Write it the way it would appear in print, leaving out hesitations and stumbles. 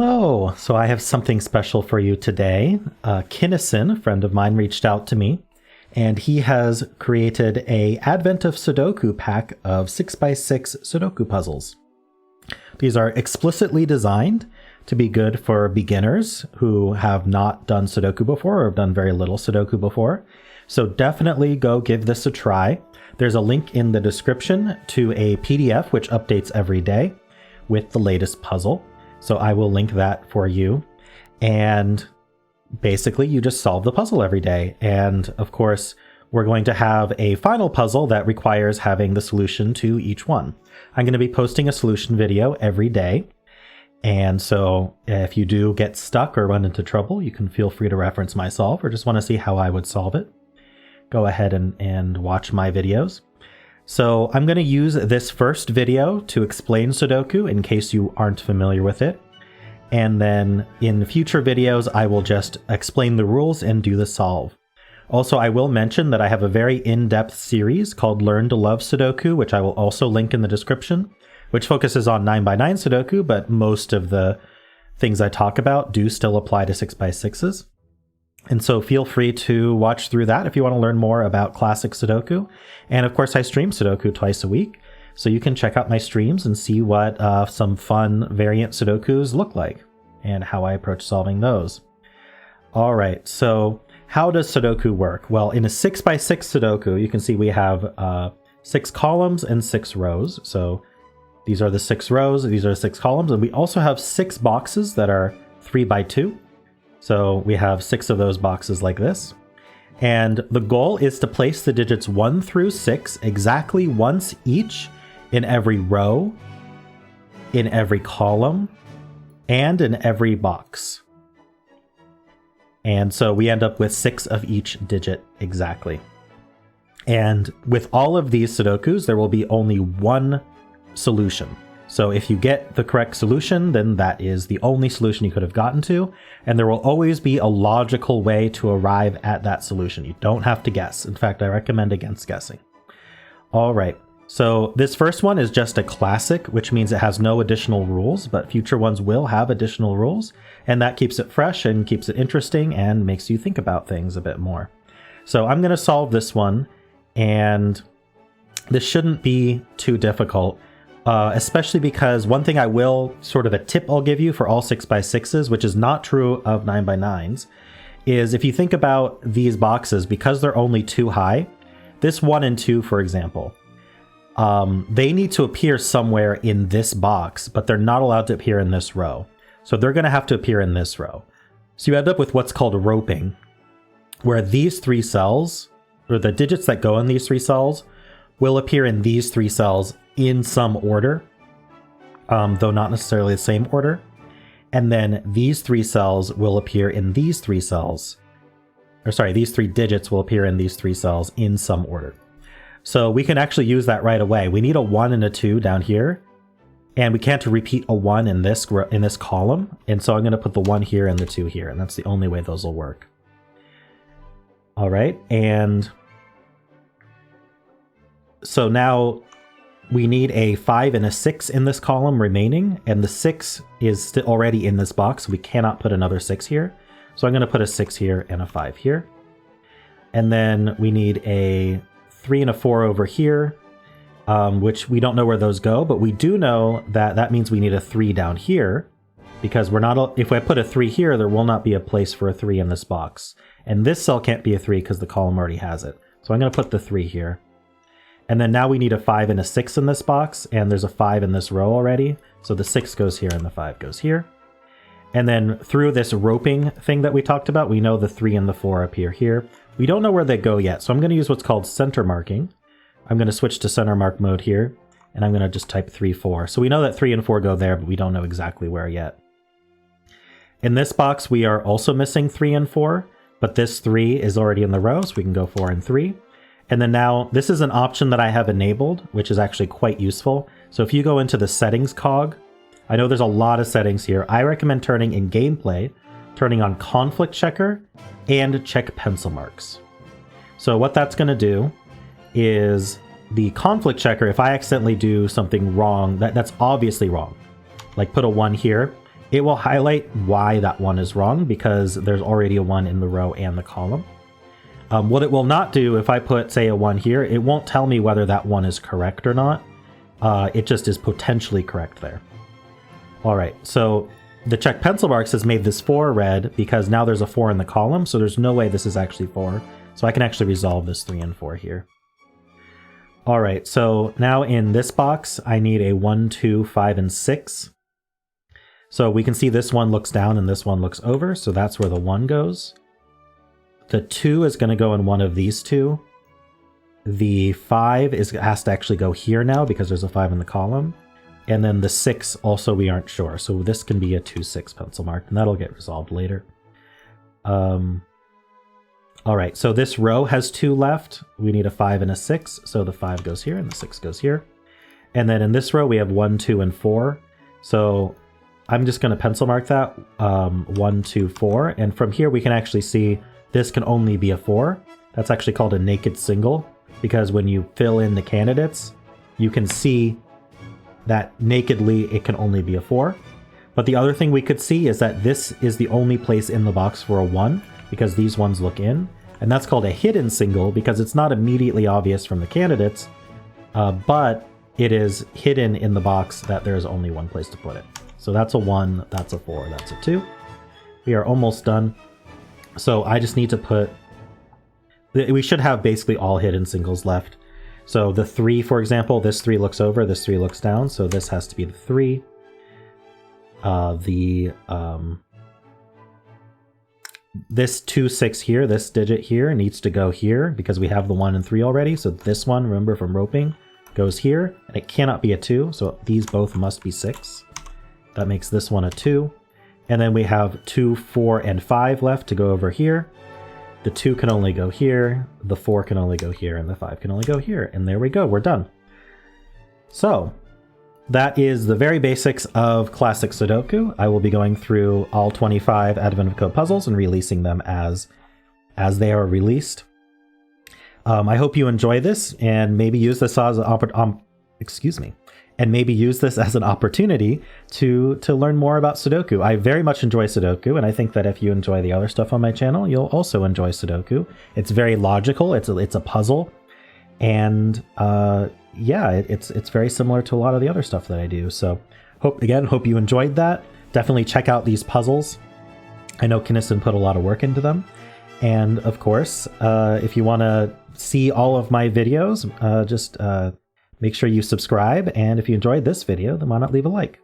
Hello! So I have something special for you today. Kinnison, a friend of mine, reached out to me, and he has created a Advent of Sudoku pack of 6x6 Sudoku puzzles. These are explicitly designed to be good for beginners who have not done Sudoku before or have done very little Sudoku before. So definitely go give this a try. There's a link in the description to a PDF which updates every day with the latest puzzle. So I will link that for you. And basically you just solve the puzzle every day. And of course, we're going to have a final puzzle that requires having the solution to each one. I'm going to be posting a solution video every day. And so if you do get stuck or run into trouble, you can feel free to reference myself or just want to see how I would solve it. Go ahead and watch my videos. So I'm going to use this first video to explain Sudoku in case you aren't familiar with it. And then in future videos, I will just explain the rules and do the solve. Also, I will mention that I have a very in-depth series called Learn to Love Sudoku, which I will also link in the description, which focuses on 9x9 Sudoku, but most of the things I talk about do still apply to 6x6s. And so feel free to watch through that if you want to learn more about classic Sudoku. And of course, I stream Sudoku twice a week, so you can check out my streams and see what some fun variant Sudokus look like and how I approach solving those. All right, so how does Sudoku work? Well, in a 6x6 Sudoku, you can see we have 6 columns and 6 rows. So these are the 6 rows, these are the 6 columns, and we also have 6 boxes that are 3x2. So we have 6 of those boxes like this. And the goal is to place the digits 1 through 6 exactly once each in every row, in every column, and in every box. And so we end up with 6 of each digit exactly. And with all of these Sudokus, there will be only one solution. So if you get the correct solution, then that is the only solution you could have gotten to, and there will always be a logical way to arrive at that solution. You don't have to guess. In fact, I recommend against guessing. All right, so this first one is just a classic, which means it has no additional rules, but future ones will have additional rules, and that keeps it fresh and keeps it interesting and makes you think about things a bit more. So I'm going to solve this one, and this shouldn't be too difficult. Especially because one thing I will, sort of a tip I'll give you for all 6x6s, which is not true of 9x9s, is if you think about these boxes, because they're only 2 high, this 1 and 2, for example, they need to appear somewhere in this box, but they're not allowed to appear in this row. So they're going to have to appear in this row. So you end up with what's called roping, where these 3 cells, or the digits that go in these 3 cells, will appear in these 3 cells in some order, though not necessarily the same order. And then these 3 cells will appear in these 3 cells. Or sorry, these 3 digits will appear in these 3 cells in some order. So we can actually use that right away. We need a 1 and a 2 down here, and we can't repeat a 1 in this column. And so I'm going to put the 1 here and the 2 here, and that's the only way those will work. All right, and so now we need a 5 and a 6 in this column remaining, and the 6 is already in this box. We cannot put another 6 here. So I'm going to put a 6 here and a 5 here. And then we need a 3 and a 4 over here, which we don't know where those go, but we do know that that means we need a 3 down here, because we're not, if I put a 3 here, there will not be a place for a 3 in this box. And this cell can't be a 3 because the column already has it. So I'm going to put the 3 here. And then now we need a 5 and a 6 in this box, and there's a 5 in this row already. So the 6 goes here and the 5 goes here. And then through this roping thing that we talked about, we know the 3 and the 4 appear here. We don't know where they go yet, so I'm going to use what's called center marking. I'm going to switch to center mark mode here, and I'm going to just type 3, 4. So we know that 3 and 4 go there, but we don't know exactly where yet. In this box, we are also missing 3 and 4, but this 3 is already in the row, so we can go 4 and 3. And then now, this is an option that I have enabled, which is actually quite useful. So if you go into the settings cog, I know there's a lot of settings here. I recommend turning in gameplay, turning on conflict checker, and check pencil marks. So what that's going to do is the conflict checker, if I accidentally do something wrong, that's obviously wrong, like put a 1 here, it will highlight why that one is wrong because there's already a 1 in the row and the column. What it will not do, if I put, say, a 1 here, it won't tell me whether that 1 is correct or not. It just is potentially correct there. All right, so the check pencil marks has made this 4 red because now there's a 4 in the column, so there's no way this is actually 4. So I can actually resolve this 3 and 4 here. All right, so now in this box, I need a 1, 2, 5, and 6. So we can see this one looks down and this one looks over, so that's where the 1 goes. The 2 is going to go in one of these two. The 5 has to actually go here now because there's a 5 in the column. And then the 6 also we aren't sure, so this can be a 2, 6 pencil mark, and that'll get resolved later. All right, so this row has 2 left. We need a 5 and a 6, so the 5 goes here and the 6 goes here. And then in this row we have 1, 2, and 4. So I'm just going to pencil mark that 1, 2, 4. And from here we can actually see this can only be a 4. That's actually called a naked single, because when you fill in the candidates, you can see that nakedly it can only be a 4. But the other thing we could see is that this is the only place in the box for a 1, because these ones look in. And that's called a hidden single because it's not immediately obvious from the candidates, but it is hidden in the box that there is only one place to put it. So that's a 1, that's a 4, that's a 2. We are almost done. So I just need to put... We should have basically all hidden singles left. So the 3, for example, this 3 looks over, this 3 looks down, so this has to be the 3. This 2, 6 here, this digit here needs to go here because we have the 1 and 3 already. So this one, remember from roping, goes here, and it cannot be a 2, so these both must be 6. That makes this one a 2. And then we have 2, 4, and 5 left to go over here. The 2 can only go here, the 4 can only go here, and the 5 can only go here. And there we go, we're done. So that is the very basics of classic Sudoku. I will be going through all 25 Advent of Code puzzles and releasing them as they are released. I hope you enjoy this and maybe use this as an maybe use this as an opportunity to learn more about Sudoku. I very much enjoy Sudoku, and I think that if you enjoy the other stuff on my channel, you'll also enjoy Sudoku. It's very logical. It's a puzzle, and yeah, it's very similar to a lot of the other stuff that I do. So hope you enjoyed that. Definitely check out these puzzles. I know Kinnison put a lot of work into them. And of course, if you want to see all of my videos, just make sure you subscribe. And if you enjoyed this video, then why not leave a like?